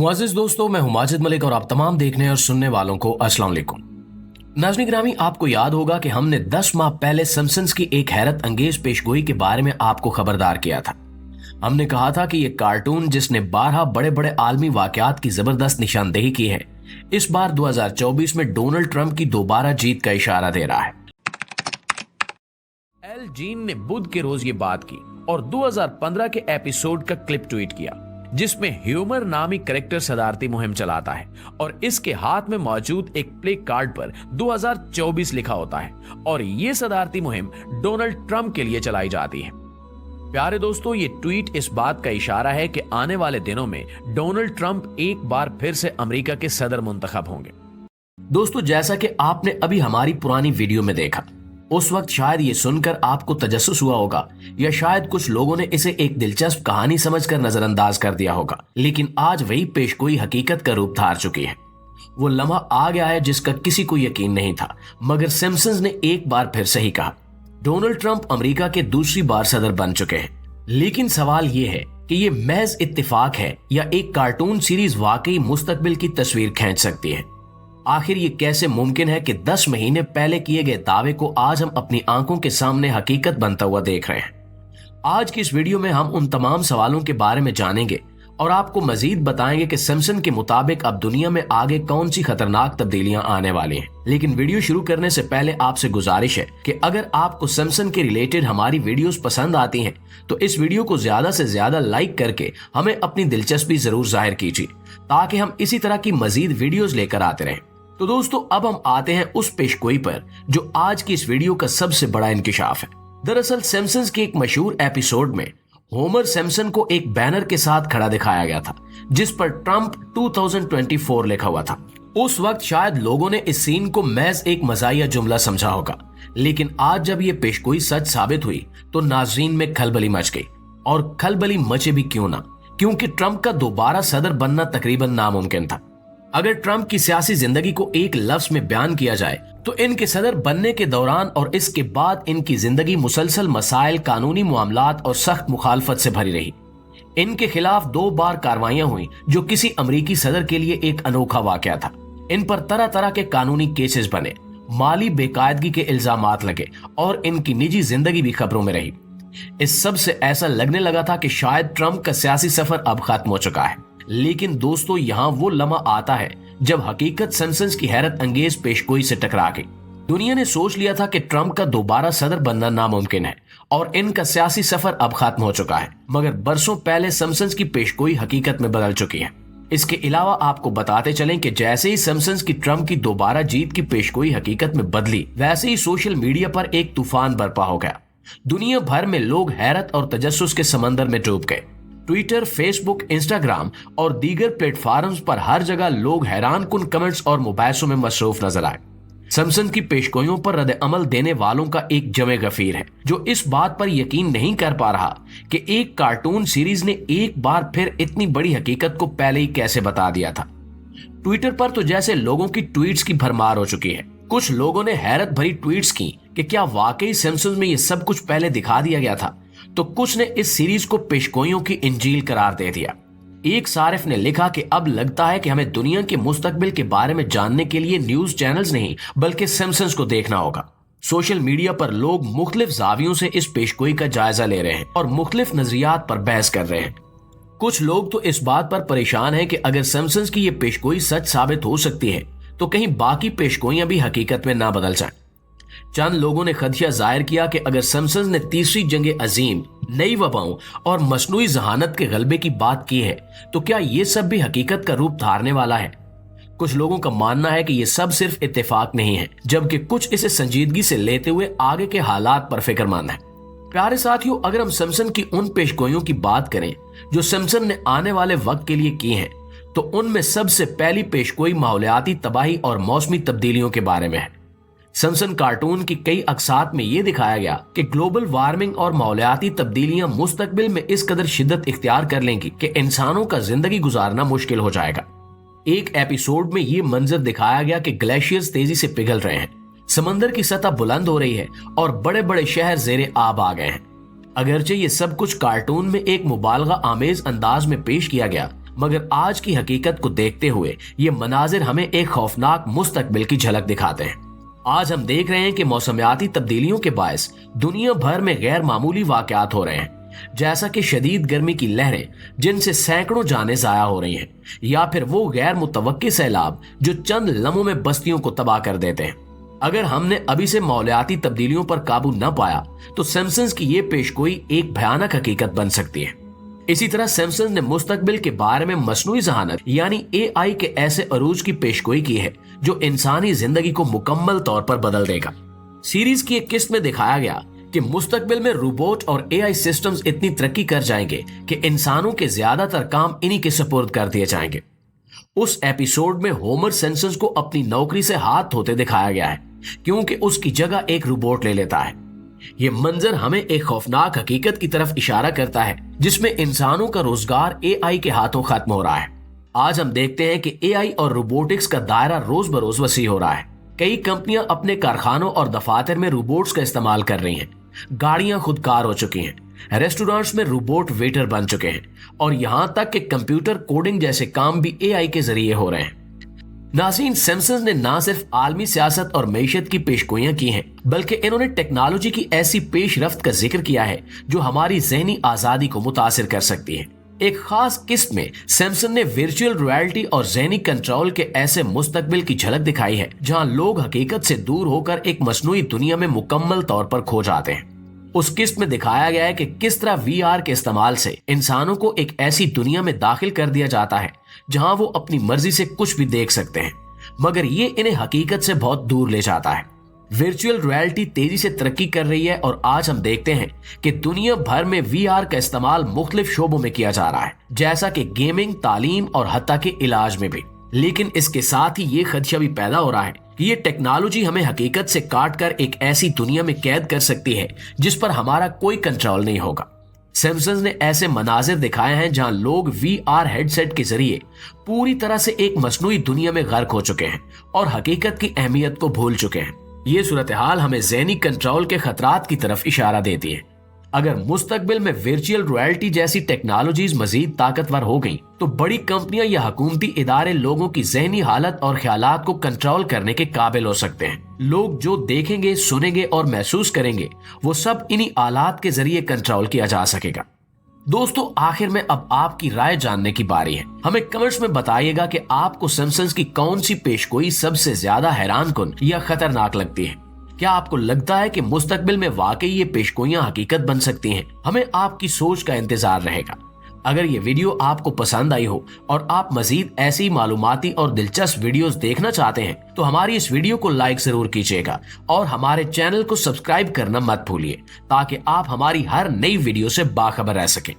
मुअज़्ज़िज़ दोस्तों, मैं हूं माजिद मलिक और आप तमाम देखने और सुनने वालों को अस्सलाम वालेकुम। नाज़रीन गिरामी, आपको याद होगा कि हमने 10 माह पहले सिम्पसन्स की एक हैरत अंगेज पेशगोई के बारे में आपको खबरदार किया था। हमने कहा था कि यह कार्टून जिसने 12 बड़े बड़े आलमी वाकयात की जबरदस्त निशानदेही की है, इस बार 2024 में डोनाल्ड ट्रंप की दोबारा जीत का इशारा दे रहा है। एल जीन ने बुध के रोज ये बात की और 2015 के एपिसोड का क्लिप ट्वीट किया जिसमें ह्यूमर नामी कैरेक्टर सदारती मुहिम चलाता है और इसके हाथ में मौजूद एक प्ले कार्ड पर 2024 लिखा होता है और ये सदारती मुहिम डोनाल्ड ट्रंप के लिए चलाई जाती है। प्यारे दोस्तों, ये ट्वीट इस बात का इशारा है कि आने वाले दिनों में डोनाल्ड ट्रंप एक बार फिर से अमेरिका के सदर मुंतखब होंगे। दोस्तों, जैसा कि आपने अभी हमारी पुरानी वीडियो में देखा, उस वक्त शायद ये सुनकर आपको तजस्सुस हुआ होगा या शायद कुछ लोगों ने इसे एक दिलचस्प कहानी समझकर नजरअंदाज कर दिया होगा, लेकिन आज वही पेशगोई हकीकत का रूप धार चुकी है। वो लम्हा आ गया है जिसका किसी को यकीन नहीं था, मगर सिम्पसन्स ने एक बार फिर सही कहा। डोनाल्ड ट्रंप अमेरिका के दूसरी बार सदर बन चुके हैं। लेकिन सवाल ये है कि ये महज इत्तेफाक है या एक कार्टून सीरीज वाकई मुस्तकबिल की तस्वीर खींच सकती है। आखिर ये कैसे मुमकिन है कि 10 महीने पहले किए गए दावे को आज हम अपनी आंखों के सामने हकीकत बनता हुआ देख रहे हैं। आज की इस वीडियो में हम उन तमाम सवालों के बारे में जानेंगे और आपको मजीद बताएंगे कि सिम्पसन के मुताबिक अब दुनिया में आगे कौन सी खतरनाक तब्दीलियां आने वाली हैं। लेकिन वीडियो शुरू करने से पहले आपसे गुजारिश है कि अगर आपको सिम्पसन के रिलेटेड हमारी वीडियोस पसंद आती हैं तो इस वीडियो को ज्यादा से ज्यादा लाइक करके हमें अपनी दिलचस्पी जरूर जाहिर कीजिए ताकि हम इसी तरह की मजीद वीडियोस लेकर आते रहें। तो दोस्तों, अब हम आते हैं उस पेशगोई पर जो आज की इस वीडियो का सबसे बड़ा इंकिशाफ है। दरअसल सिम्पसन्स के एक मशहूर एपिसोड में होमर सिम्पसन को एक बैनर के साथ खड़ा दिखाया गया था जिस पर ट्रंप 2024 लिखा हुआ था। उस वक्त शायद लोगों ने इस सीन को महज एक मजाहिया जुमला समझा होगा, लेकिन आज जब ये पेशगोई सच साबित हुई तो नाज़रीन में खलबली मच गई। और खलबली मचे भी क्यों ना, क्योंकि ट्रंप का दोबारा सदर बनना तकरीबन नामुमकिन था। अगर ट्रंप की सियासी जिंदगी को एक लफ्ज में बयान किया जाए तो इनके सदर बनने के दौरान और इसके बाद इनकी जिंदगी मुसलसल मसाइल, कानूनी मामलात और सख्त मुखालफत से भरी रही। इनके खिलाफ 2 बार कार्रवाइयां हुई जो किसी अमरीकी सदर के लिए एक अनोखा वाकया था। इन पर तरह तरह के कानूनी केसेस बने, माली बेकायदगी के इल्जामात लगे और इनकी निजी जिंदगी भी खबरों में रही। इस सब से ऐसा लगने लगा था कि शायद ट्रंप का सियासी सफर अब खत्म हो चुका है। लेकिन दोस्तों, यहाँ वो लम्हा आता है जब हकीकत सिम्पसन्स की हैरत अंगेज पेशगोई से टकरा गई। दुनिया ने सोच लिया था कि ट्रंप का दोबारा सदर बनना नामुमकिन है और इनका सियासी सफर अब खत्म हो चुका है, मगर बरसों पहले सिम्पसन्स की पेशगोई हकीकत में बदल चुकी है। इसके अलावा आपको बताते चलें कि जैसे ही सिम्पसन्स की ट्रंप की दोबारा जीत की पेशगोई हकीकत में बदली, वैसे ही सोशल मीडिया पर एक तूफान बरपा हो गया। दुनिया भर में लोग हैरत और तजस्सुस के समंदर में डूब गए। ट्विटर, फेसबुक, इंस्टाग्राम और दीगर प्लेटफॉर्म्स पर हर जगह लोग हैरान कुन कमेंट्स और मुबाहिसों में मसरूफ नजर आए। सिम्पसन की पेशगोइयों पर रद्द अमल देने वालों का एक जमे गफीर है जो इस बात पर यकीन नहीं कर पा रहा कि एक कार्टून सीरीज ने एक बार फिर इतनी बड़ी हकीकत को पहले ही कैसे बता दिया था। ट्विटर पर तो जैसे लोगों की ट्वीट्स की भरमार हो चुकी है। कुछ लोगों ने हैरत भरी ट्वीट्स की कि क्या वाकई सिम्पसन्स में ये सब कुछ पहले दिखा दिया गया था, तो कुछ ने इस सीरीज को पेशगोइयों की इंजील करार दे दिया। एक सारिफ ने लिखा कि अब लगता है कि हमें दुनिया के मुस्तकबिल के बारे में जानने के लिए न्यूज चैनल्स नहीं बल्कि सिम्पसन्स को देखना होगा। सोशल मीडिया पर लोग मुख्तलिफ जावियों से इस पेशगोई का जायजा ले रहे हैं और मुख्तलिफ नजरियात पर बहस कर रहे हैं। कुछ लोग तो इस बात पर परेशान हैं कि अगर सिम्पसन्स की ये पेशगोई सच साबित हो सकती है तो कहीं बाकी पेशगोइयां भी हकीकत में ना बदल जाएं। चंद लोगों ने खदशा जाहिर किया कि अगर सिम्पसन्स ने तीसरी जंग अजीम, नई वबाओं और मसनूई जहानत के गलबे की बात की है तो क्या ये सब भी हकीकत का रूप धारने वाला है। कुछ लोगों का मानना है कि ये सब सिर्फ इत्तेफाक नहीं है, जबकि कुछ इसे संजीदगी से लेते हुए आगे के हालात पर फिक्रमंद है। प्यारे साथियों, अगर हम सिम्पसन की उन पेशगोइयों की बात करें जो सिम्पसन ने आने वाले वक्त के लिए की हैं, तो उनमें सबसे पहली पेशगोई माहौलियाती तबाही और मौसमी तब्दीलियों के बारे में है। सिम्पसन कार्टून की कई अक्सात में यह दिखाया गया कि ग्लोबल वार्मिंग और माहौलियाती तब्दीलियां मुस्तकबिल में इस कदर शिद्दत इख्तियार कर लेंगी कि इंसानों का जिंदगी गुजारना मुश्किल हो जाएगा। एक एपिसोड में यह मंजर दिखाया गया कि ग्लेशियर्स तेजी से पिघल रहे हैं, समंदर की सतह बुलंद हो रही है और बड़े बड़े शहर ज़ेरे आब आ गए हैं। अगरचे ये सब कुछ कार्टून में एक मुबालगा आमेज अंदाज में पेश किया गया, मगर आज की हकीकत को देखते हुए ये मनाजिर हमें एक खौफनाक मुस्तकबिल की झलक दिखाते हैं। आज हम देख रहे हैं कि मौसमियाती तब्दीलियों के बायस दुनिया भर में गैर मामूली वाकयात हो रहे हैं, जैसा कि शदीद गर्मी की लहरें जिनसे सैकड़ों जानें जाया हो रही हैं, या फिर वो गैर मुतवक्की सैलाब जो चंद लम्हों में बस्तियों को तबाह कर देते हैं। अगर हमने अभी से माहौलियाती तब्दीलियों पर काबू न पाया तो सिम्पसन्स की ये पेशगोई एक भयानक हकीकत बन सकती है। इसी तरह सिम्पसन्स ने मुस्तकबिल के बारे में मसनूई ज़हानत यानी AI के ऐसे अरूज की पेशगोई की है जो इंसानी जिंदगी को मुकम्मल तौर पर बदल देगा। सीरीज की एक किस्त में दिखाया गया कि मुस्तकबिल में रोबोट और AI सिस्टम्स इतनी तरक्की कर जाएंगे कि इंसानों के ज्यादातर काम इन्हीं के सुपुर्द कर दिए जाएंगे। उस एपिसोड में होमर सिम्पसन को अपनी नौकरी से हाथ धोते दिखाया गया है क्योंकि उसकी जगह एक रोबोट ले लेता है। ये मंजर हमें एक खौफनाक हकीकत की तरफ इशारा करता है जिसमें इंसानों का रोजगार AI के हाथों खत्म हो रहा है। आज हम देखते हैं कि AI और रोबोटिक्स का दायरा रोज बरोज वसी हो रहा है। कई कंपनियां अपने कारखानों और दफातर में रोबोट्स का इस्तेमाल कर रही हैं। गाड़ियां खुदकार हो चुकी हैं, रेस्टोरेंट्स में रोबोट वेटर बन चुके हैं और यहां तक कि कंप्यूटर कोडिंग जैसे काम भी AI के जरिए हो रहे हैं। नाज़रीन, सिम्पसन्स ने ना सिर्फ आलमी सियासत और मईशत की पेशगोइयां की हैं, बल्कि इन्होंने टेक्नोलॉजी की ऐसी पेशरफ्त का जिक्र किया है जो हमारी ज़हनी आज़ादी को मुतासिर कर सकती है। एक खास किस्त में सिम्पसन ने वर्चुअल रियलिटी और ज़हनी कंट्रोल के ऐसे मुस्तकबिल की झलक दिखाई है जहां लोग हकीकत से दूर होकर एक मसनूई दुनिया में मुकम्मल तौर पर खो जाते हैं। उस किस्त में दिखाया गया है कि किस तरह VR के इस्तेमाल से इंसानों को एक ऐसी दुनिया में दाखिल कर दिया जाता है जहां वो अपनी मर्जी से कुछ भी देख सकते हैं, मगर ये इन्हें हकीकत से बहुत दूर ले जाता है। वर्चुअल रियलिटी तेजी से तरक्की कर रही है और आज हम देखते हैं कि दुनिया भर में VR का इस्तेमाल मुख्तलिफ शोबों में किया जा रहा है, जैसा कि गेमिंग, तालीम और हत्ता के इलाज में भी। लेकिन इसके साथ ही ये खदशा भी पैदा हो रहा है कि ये टेक्नोलॉजी हमें हकीकत से काट कर एक ऐसी दुनिया में कैद कर सकती है जिस पर हमारा कोई कंट्रोल नहीं होगा। सिम्पसन्स ने ऐसे मनाजिर दिखाए हैं जहां लोग VR हेडसेट के जरिए पूरी तरह से एक मसनूई दुनिया में गर्क हो चुके हैं और हकीकत की अहमियत को भूल चुके हैं। ये सूरत हाल हमें ज़हनी कंट्रोल के खतरात की तरफ इशारा देती है। अगर मुस्तकबिल में वर्चुअल रियलिटी जैसी टेक्नोलॉजीज मजीद ताकतवर हो गई तो बड़ी कंपनियां या हुकूमती इदारे लोगों की ज़हनी हालत और ख्यालात को कंट्रोल करने के काबिल हो सकते हैं। लोग जो देखेंगे, सुनेंगे और महसूस करेंगे वो सब इन्हीं आलात के जरिए कंट्रोल किया जा सकेगा। दोस्तों, आखिर में अब आपकी राय जानने की बारी है। हमें कमेंट्स में बताइएगा कि आपको सिम्पसन्स की कौन सी पेशगोई सबसे ज्यादा हैरानकुन या खतरनाक लगती है। क्या आपको लगता है कि मुस्तकबिल में वाकई ये पेशगोइयां हकीकत बन सकती हैं? हमें आपकी सोच का इंतजार रहेगा। अगर ये वीडियो आपको पसंद आई हो और आप मजीद ऐसी मालूमाती और दिलचस्प वीडियोस देखना चाहते हैं तो हमारी इस वीडियो को लाइक जरूर कीजिएगा और हमारे चैनल को सब्सक्राइब करना मत भूलिए ताकि आप हमारी हर नई वीडियो से बाखबर रह सकें।